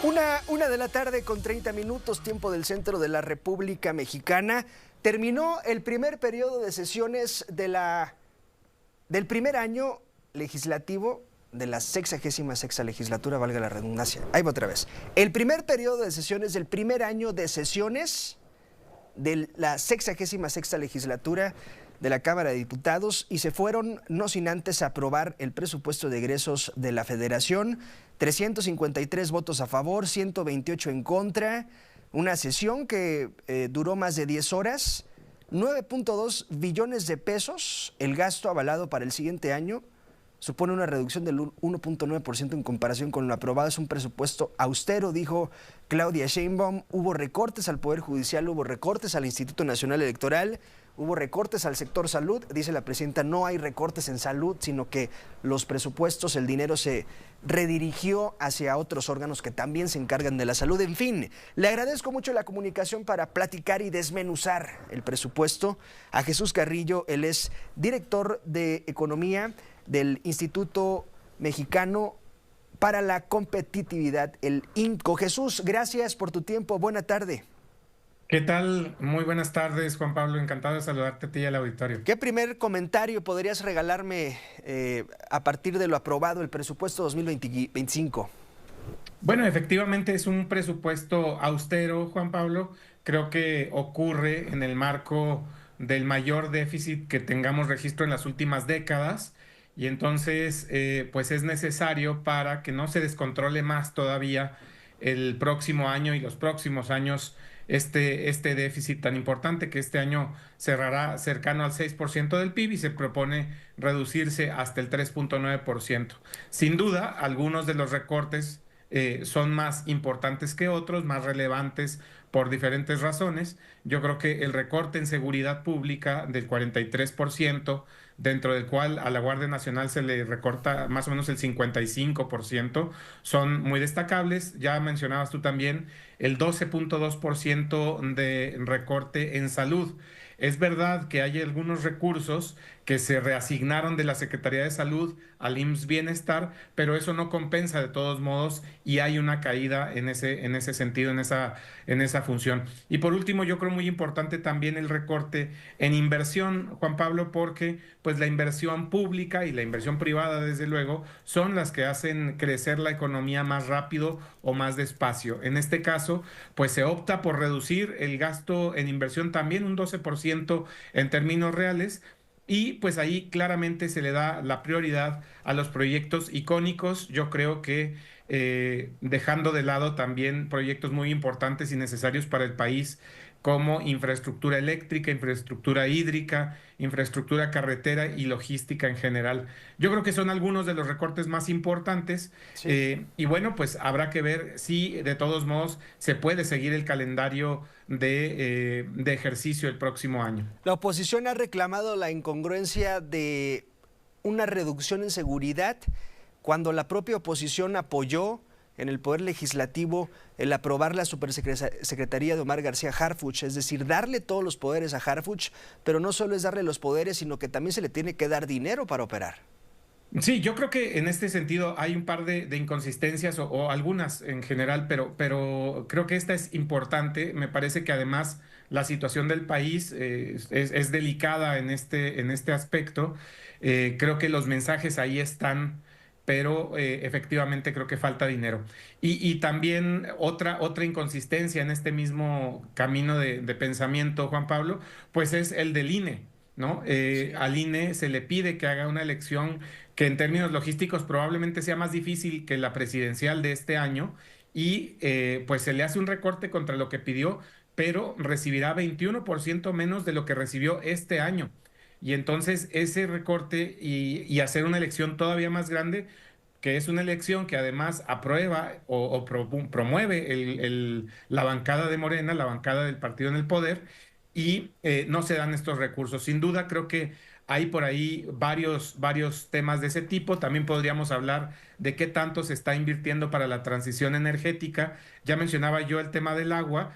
Una de la tarde con 30 minutos, tiempo del centro de la República Mexicana. Terminó el primer periodo de sesiones del primer año legislativo de la 66ª legislatura, valga la redundancia. Ahí va otra vez. El primer periodo de sesiones del primer año de sesiones de la 66ª legislatura de la Cámara de Diputados, y se fueron no sin antes aprobar el presupuesto de egresos de la Federación. 353 votos a favor, 128 en contra. Una sesión que duró más de 10 horas. 9.2 billones de pesos el gasto avalado para el siguiente año. Supone una reducción del 1.9% en comparación con lo aprobado. Es un presupuesto austero, dijo Claudia Sheinbaum. Hubo recortes al Poder Judicial, hubo recortes al Instituto Nacional Electoral, hubo recortes al sector salud. Dice la presidenta, no hay recortes en salud, sino que los presupuestos, el dinero se redirigió hacia otros órganos que también se encargan de la salud. En fin, le agradezco mucho la comunicación para platicar y desmenuzar el presupuesto a Jesús Carrillo. Él es director de Economía del Instituto Mexicano para la Competitividad, el INCO. Jesús, gracias por tu tiempo. Buena tarde. ¿Qué tal? Muy buenas tardes, Juan Pablo. Encantado de saludarte a ti y al auditorio. ¿Qué primer comentario podrías regalarme a partir de lo aprobado el presupuesto 2025? Bueno, efectivamente es un presupuesto austero, Juan Pablo. Creo que ocurre en el marco del mayor déficit que tengamos registro en las últimas décadas, y entonces pues es necesario, para que no se descontrole más todavía el próximo año y los próximos años, este déficit tan importante, que este año cerrará cercano al 6% del PIB y se propone reducirse hasta el 3.9%. Sin duda, algunos de los recortes son más importantes que otros, más relevantes por diferentes razones. Yo creo que el recorte en seguridad pública del 43%, dentro del cual a la Guardia Nacional se le recorta más o menos el 55%, son muy destacables. Ya mencionabas tú también el 12.2% de recorte en salud. Es verdad que hay algunos recursos que se reasignaron de la Secretaría de Salud al IMSS Bienestar, pero eso no compensa de todos modos, y hay una caída en ese sentido, en esa función. Y por último, yo creo muy importante también el recorte en inversión, Juan Pablo, porque pues la inversión pública y la inversión privada, desde luego, son las que hacen crecer la economía más rápido o más despacio. En este caso, pues se opta por reducir el gasto en inversión también un 12% en términos reales, y pues ahí claramente se le da la prioridad a los proyectos icónicos. Yo creo que dejando de lado también proyectos muy importantes y necesarios para el país, como infraestructura eléctrica, infraestructura hídrica, infraestructura carretera y logística en general. Yo creo que son algunos de los recortes más importantes. Sí. Y bueno, pues habrá que ver si de todos modos se puede seguir el calendario de ejercicio el próximo año. La oposición ha reclamado la incongruencia de una reducción en seguridad cuando la propia oposición apoyó en el Poder Legislativo el aprobar la supersecretaría de Omar García Harfuch, es decir, darle todos los poderes a Harfuch, pero no solo es darle los poderes, sino que también se le tiene que dar dinero para operar. Sí, yo creo que en este sentido hay un par de inconsistencias, o algunas en general, pero creo que esta es importante. Me parece que además la situación del país es delicada en este aspecto. Creo que los mensajes ahí están, pero efectivamente creo que falta dinero. Y también otra inconsistencia en este mismo camino de pensamiento, Juan Pablo, pues es el del INE, ¿no? Sí. Al INE se le pide que haga una elección que en términos logísticos probablemente sea más difícil que la presidencial de este año, y pues se le hace un recorte contra lo que pidió, pero recibirá 21% menos de lo que recibió este año. Y entonces ese recorte y hacer una elección todavía más grande, que es una elección que además aprueba o promueve la bancada de Morena, la bancada del partido en el poder, y no se dan estos recursos. Sin duda, creo que hay por ahí varios temas de ese tipo. También podríamos hablar de qué tanto se está invirtiendo para la transición energética. Ya mencionaba yo el tema del agua,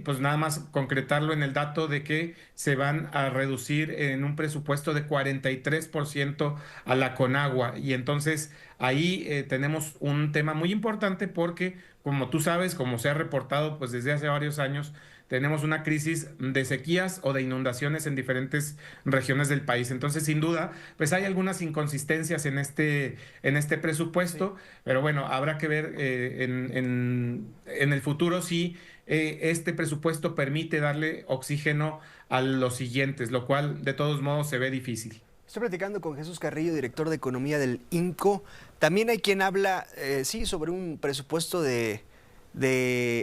pues nada más concretarlo en el dato de que se van a reducir en un presupuesto de 43% a la Conagua. Y entonces ahí tenemos un tema muy importante, porque como tú sabes, como se ha reportado pues desde hace varios años, tenemos una crisis de sequías o de inundaciones en diferentes regiones del país. Entonces, sin duda, pues hay algunas inconsistencias en este Sí. presupuesto, pero bueno, habrá que ver en el futuro si este presupuesto permite darle oxígeno a los siguientes, lo cual de todos modos se ve difícil. Estoy platicando con Jesús Carrillo, director de Economía del INCO. También hay quien habla, sí, sobre un presupuesto de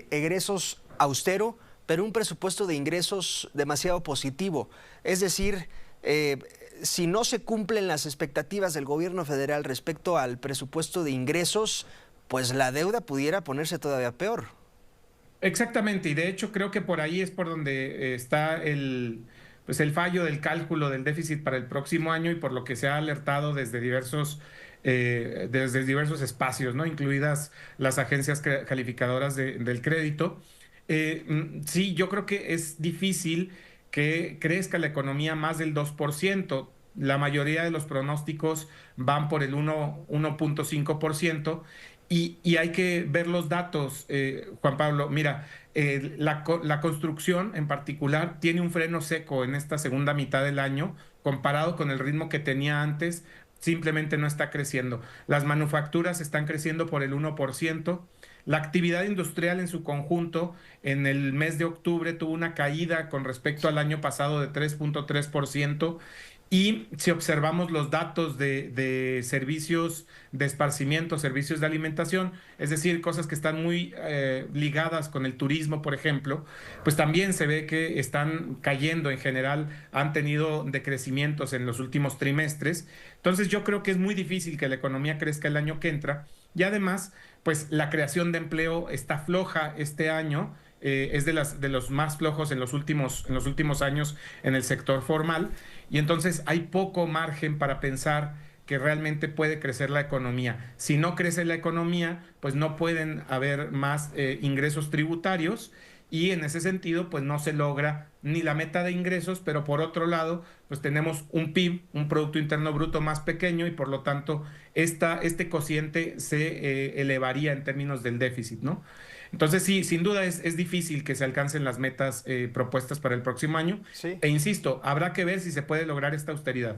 egresos austero, pero un presupuesto de ingresos demasiado positivo. Es decir, si no se cumplen las expectativas del gobierno federal respecto al presupuesto de ingresos, pues la deuda pudiera ponerse todavía peor. Exactamente, y de hecho creo que por ahí es por donde está pues el fallo del cálculo del déficit para el próximo año y por lo que se ha alertado desde diversos espacios, ¿no? Incluidas las agencias calificadoras del crédito. Sí, yo creo que es difícil que crezca la economía más del 2%. La mayoría de los pronósticos van por el 1.5%. Y hay que ver los datos, Juan Pablo. Mira, la construcción en particular tiene un freno seco en esta segunda mitad del año comparado con el ritmo que tenía antes. Simplemente no está creciendo. Las manufacturas están creciendo por el 1%. La actividad industrial en su conjunto en el mes de octubre tuvo una caída con respecto al año pasado de 3.3%. Y si observamos los datos de servicios de esparcimiento, servicios de alimentación, es decir, cosas que están muy ligadas con el turismo, por ejemplo, pues también se ve que están cayendo en general, han tenido decrecimientos en los últimos trimestres. Entonces yo creo que es muy difícil que la economía crezca el año que entra y además, pues la creación de empleo está floja este año. Es de los más flojos en los últimos años en el sector formal y entonces hay poco margen para pensar que realmente puede crecer la economía. Si no crece la economía, pues no pueden haber más ingresos tributarios y en ese sentido, pues no se logra ni la meta de ingresos, pero por otro lado, pues tenemos un PIB, un Producto Interno Bruto más pequeño y por lo tanto este cociente se elevaría en términos del déficit, ¿no? Entonces sí, sin duda es difícil que se alcancen las metas propuestas para el próximo año. Sí. E insisto, habrá que ver si se puede lograr esta austeridad.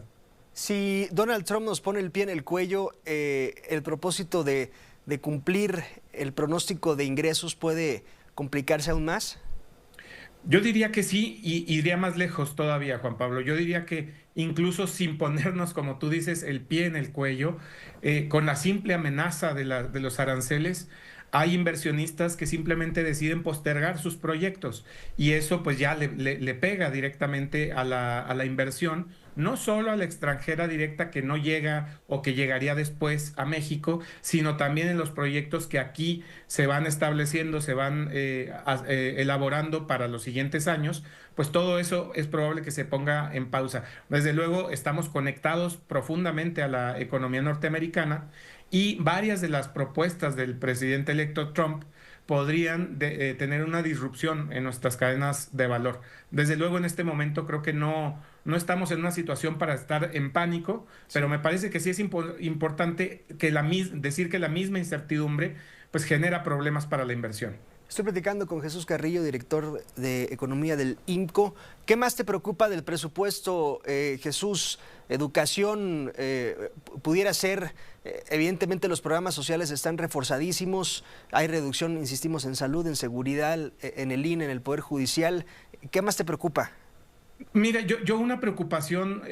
Si Donald Trump nos pone el pie en el cuello, el propósito de cumplir el pronóstico de ingresos puede complicarse aún más. Yo diría que sí, y iría más lejos todavía, Juan Pablo. Yo diría que incluso sin ponernos, como tú dices, el pie en el cuello, con la simple amenaza de los aranceles, hay inversionistas que simplemente deciden postergar sus proyectos y eso pues ya le pega directamente a a la inversión, no solo a la extranjera directa que no llega o que llegaría después a México, sino también en los proyectos que aquí se van estableciendo, se van elaborando para los siguientes años, pues todo eso es probable que se ponga en pausa. Desde luego, estamos conectados profundamente a la economía norteamericana y varias de las propuestas del presidente electo Trump podrían tener una disrupción en nuestras cadenas de valor. Desde luego, en este momento creo que no estamos en una situación para estar en pánico, pero Sí. me parece que sí es importante que decir que la misma incertidumbre pues genera problemas para la inversión. Estoy platicando con Jesús Carrillo, director de Economía del INCO. ¿Qué más te preocupa del presupuesto, Jesús? Educación pudiera ser, evidentemente los programas sociales están reforzadísimos, hay reducción, insistimos, en salud, en seguridad, en el INE, en el Poder Judicial. ¿Qué más te preocupa? Mira, yo una preocupación,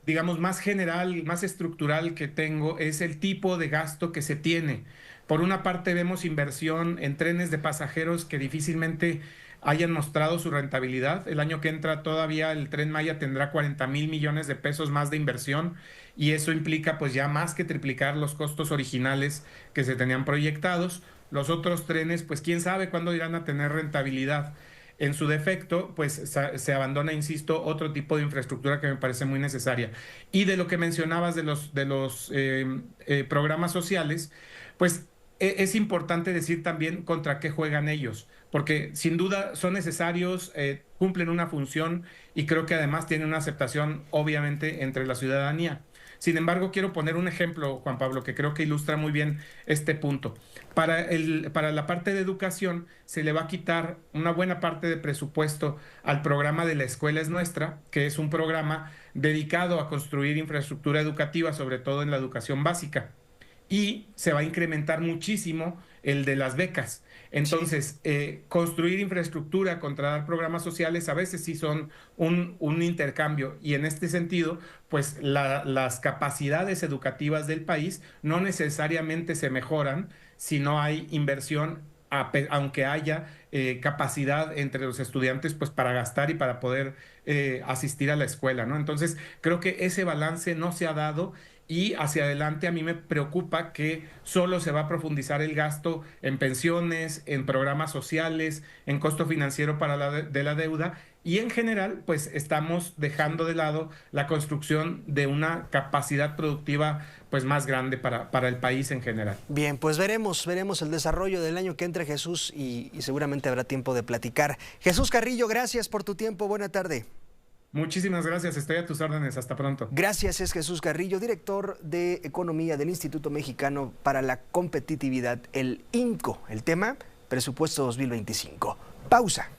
digamos, más general, más estructural que tengo es el tipo de gasto que se tiene. Por una parte, vemos inversión en trenes de pasajeros que difícilmente hayan mostrado su rentabilidad. El año que entra todavía el Tren Maya tendrá 40,000 millones de pesos más de inversión y eso implica pues ya más que triplicar los costos originales que se tenían proyectados. Los otros trenes, pues quién sabe cuándo irán a tener rentabilidad. En su defecto, pues se abandona, insisto, otro tipo de infraestructura que me parece muy necesaria. Y de lo que mencionabas de los programas sociales, pues es importante decir también contra qué juegan ellos, porque sin duda son necesarios, cumplen una función y creo que además tienen una aceptación obviamente entre la ciudadanía. Sin embargo, quiero poner un ejemplo, Juan Pablo, que creo que ilustra muy bien este punto. Para la parte de educación se le va a quitar una buena parte de presupuesto al programa de La Escuela es Nuestra, que es un programa dedicado a construir infraestructura educativa, sobre todo en la educación básica. Y se va a incrementar muchísimo el de las becas. Sí. Entonces, construir infraestructura contra dar programas sociales a veces sí son un intercambio, y en este sentido, pues las capacidades educativas del país no necesariamente se mejoran si no hay inversión, aunque haya capacidad entre los estudiantes pues para gastar y para poder asistir a la escuela, ¿no? Entonces, creo que ese balance no se ha dado. Y hacia adelante a mí me preocupa que solo se va a profundizar el gasto en pensiones, en programas sociales, en costo financiero para de la deuda, y en general pues estamos dejando de lado la construcción de una capacidad productiva pues más grande para el país en general. Bien, pues veremos el desarrollo del año que entra, Jesús, y seguramente habrá tiempo de platicar. Jesús Carrillo, gracias por tu tiempo. Buena tarde. Muchísimas gracias, estoy a tus órdenes, hasta pronto. Gracias, es Jesús Carrillo, director de Economía del Instituto Mexicano para la Competitividad, el INCO. El tema, presupuesto 2025. Pausa.